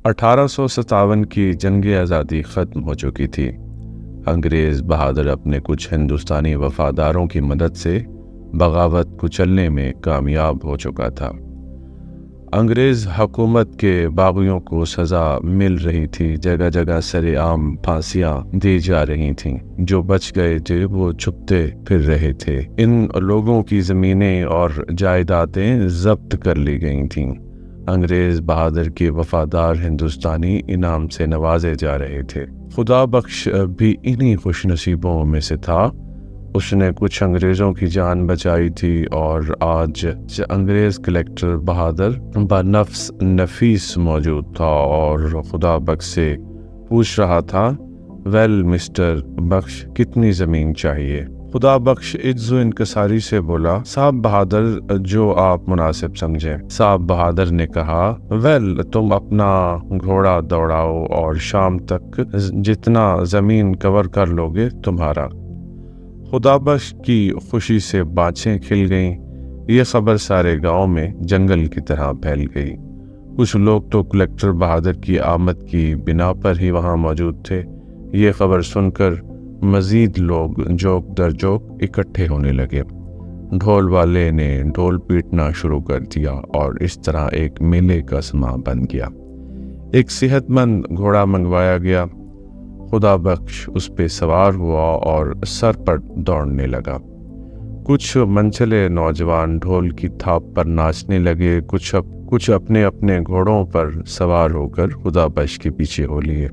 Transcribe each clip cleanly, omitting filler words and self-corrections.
1857 کی جنگ آزادی ختم ہو چکی تھی۔ انگریز بہادر اپنے کچھ ہندوستانی وفاداروں کی مدد سے بغاوت کچلنے میں کامیاب ہو چکا تھا۔ انگریز حکومت کے باغیوں کو سزا مل رہی تھی، جگہ جگہ سرِ عام پھانسیاں دی جا رہی تھیں۔ جو بچ گئے تھے وہ چھپتے پھر رہے تھے۔ ان لوگوں کی زمینیں اور جائیدادیں ضبط کر لی گئی تھیں۔ انگریز بہادر کے وفادار ہندوستانی انعام سے نوازے جا رہے تھے۔ خدا بخش بھی انہی خوش نصیبوں میں سے تھا۔ اس نے کچھ انگریزوں کی جان بچائی تھی اور آج انگریز کلیکٹر بہادر بنفس نفیس موجود تھا اور خدا بخش سے پوچھ رہا تھا، ویل مسٹر بخش، کتنی زمین چاہیے؟ خدا بخش عجز و انکساری سے بولا، صاحب بہادر، جو آپ مناسب سمجھیں۔ صاحب بہادر نے کہا، ویل، تم اپنا گھوڑا دوڑاؤ اور شام تک جتنا زمین کور کر لوگے تمہارا۔ خدا بخش کی خوشی سے بانچیں کھل گئیں۔ یہ خبر سارے گاؤں میں جنگل کی طرح پھیل گئی۔ کچھ لوگ تو کلیکٹر بہادر کی آمد کی بنا پر ہی وہاں موجود تھے۔ یہ خبر سن کر مزید لوگ جوک در جوک اکٹھے ہونے لگے۔ ڈھول والے نے ڈھول پیٹنا شروع کر دیا اور اس طرح ایک میلے کا سماں بن گیا۔ ایک صحت مند گھوڑا منگوایا گیا۔ خدا بخش اس پہ سوار ہوا اور سر پر دوڑنے لگا۔ کچھ منچلے نوجوان ڈھول کی تھاپ پر ناچنے لگے، کچھ اپنے اپنے گھوڑوں پر سوار ہو کر خدا بخش کے پیچھے ہو لیے۔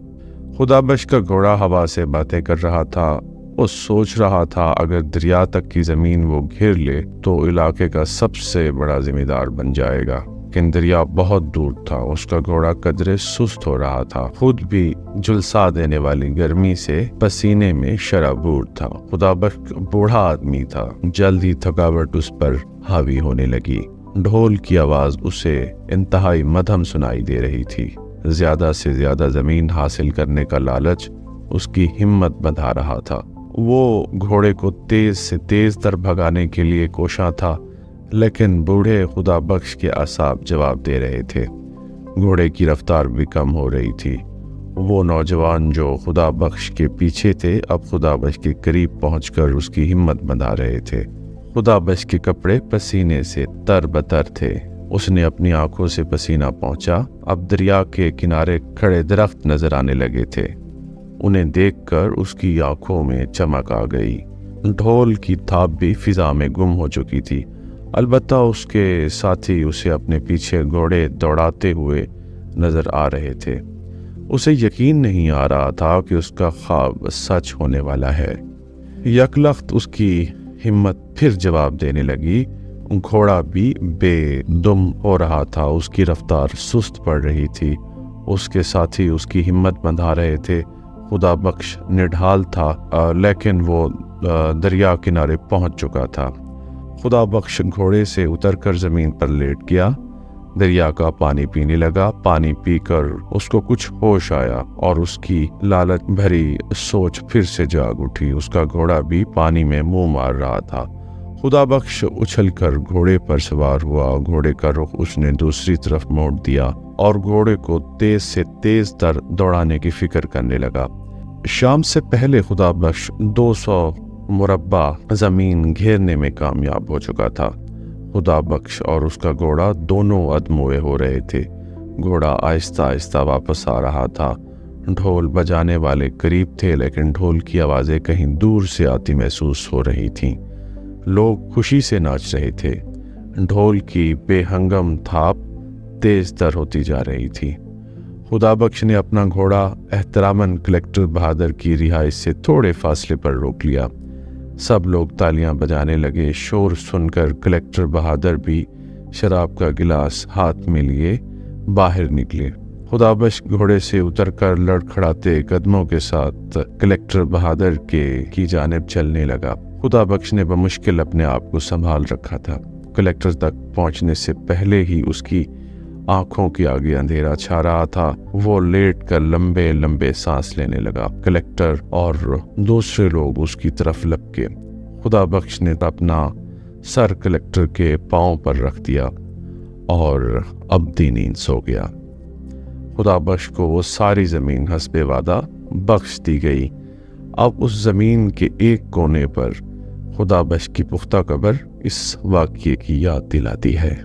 خدا بخش کا گھوڑا ہوا سے باتیں کر رہا تھا۔ وہ سوچ رہا تھا اگر دریا تک کی زمین وہ گھیر لے تو علاقے کا سب سے بڑا ذمہ دار بن جائے گا، لیکن دریا بہت دور تھا۔ اس کا گھوڑا قدرے سست ہو رہا تھا، خود بھی جھلسا دینے والی گرمی سے پسینے میں شرابور تھا۔ خدا بخش بوڑھا آدمی تھا، جلدی تھکاوٹ اس پر حاوی ہونے لگی۔ ڈھول کی آواز اسے انتہائی مدھم سنائی دے رہی تھی۔ زیادہ سے زیادہ زمین حاصل کرنے کا لالچ اس کی ہمت بندھا رہا تھا۔ وہ گھوڑے کو تیز سے تیز تر بھگانے کے لیے کوشاں تھا، لیکن بوڑھے خدا بخش کے اعصاب جواب دے رہے تھے۔ گھوڑے کی رفتار بھی کم ہو رہی تھی۔ وہ نوجوان جو خدا بخش کے پیچھے تھے اب خدا بخش کے قریب پہنچ کر اس کی ہمت بندھا رہے تھے۔ خدا بخش کے کپڑے پسینے سے تر بتر تھے۔ اس نے اپنی آنکھوں سے پسینہ پہنچا۔ اب دریا کے کنارے کھڑے درخت نظر آنے لگے تھے۔ انہیں دیکھ کر اس کی آنکھوں میں چمک آ گئی۔ ڈھول کی تھاپ بھی فضا میں گم ہو چکی تھی، البتہ اس کے ساتھی اسے اپنے پیچھے گھوڑے دوڑاتے ہوئے نظر آ رہے تھے۔ اسے یقین نہیں آ رہا تھا کہ اس کا خواب سچ ہونے والا ہے۔ یکلخت اس کی ہمت پھر جواب دینے لگی۔ گھوڑا بھی بے دم ہو رہا تھا، اس کی رفتار سست پڑ رہی تھی۔ اس کے ساتھی اس کی ہمت بندھا رہے تھے۔ خدا بخش نڈھال تھا، لیکن وہ دریا کنارے پہنچ چکا تھا۔ خدا بخش گھوڑے سے اتر کر زمین پر لیٹ گیا، دریا کا پانی پینے لگا۔ پانی پی کر اس کو کچھ ہوش آیا اور اس کی لالچ بھری سوچ پھر سے جاگ اٹھی۔ اس کا گھوڑا بھی پانی میں منہ مار رہا تھا۔ خدا بخش اچھل کر گھوڑے پر سوار ہوا۔ گھوڑے کا رخ اس نے دوسری طرف موڑ دیا اور گھوڑے کو تیز سے تیز تر دوڑانے کی فکر کرنے لگا۔ شام سے پہلے خدا بخش 200 مربع زمین گھیرنے میں کامیاب ہو چکا تھا۔ خدا بخش اور اس کا گھوڑا دونوں ادموئے ہو رہے تھے۔ گھوڑا آہستہ آہستہ واپس آ رہا تھا۔ ڈھول بجانے والے قریب تھے، لیکن ڈھول کی آوازیں کہیں دور سے آتی محسوس ہو رہی تھیں۔ لوگ خوشی سے ناچ رہے تھے۔ ڈھول کی بے ہنگم تھاپ تیز تر ہوتی جا رہی تھی۔ خدا بخش نے اپنا گھوڑا احتراماً کلیکٹر بہادر کی رہائش سے تھوڑے فاصلے پر روک لیا۔ سب لوگ تالیاں بجانے لگے۔ شور سن کر کلیکٹر بہادر بھی شراب کا گلاس ہاتھ میں لیے باہر نکلے۔ خدا بخش گھوڑے سے اتر کر لڑکھڑاتے قدموں کے ساتھ کلیکٹر بہادر کی جانب چلنے لگا۔ خدا بخش نے بمشکل اپنے آپ کو سنبھال رکھا تھا۔ کلیکٹر تک پہنچنے سے پہلے ہی اس کی آنکھوں کے آگے اندھیرا چھا رہا تھا۔ وہ لیٹ کر لمبے لمبے سانس لینے لگا۔ کلیکٹر اور دوسرے لوگ اس کی طرف لپکے۔ خدا بخش نے اپنا سر کلیکٹر کے پاؤں پر رکھ دیا اور ابدی نیند سو گیا۔ خدا بخش کو وہ ساری زمین حسب وعدہ بخش دی گئی۔ اب اس زمین کے ایک کونے پر خدا بخش کی پختہ قبر اس واقعے کی یاد دلاتی ہے۔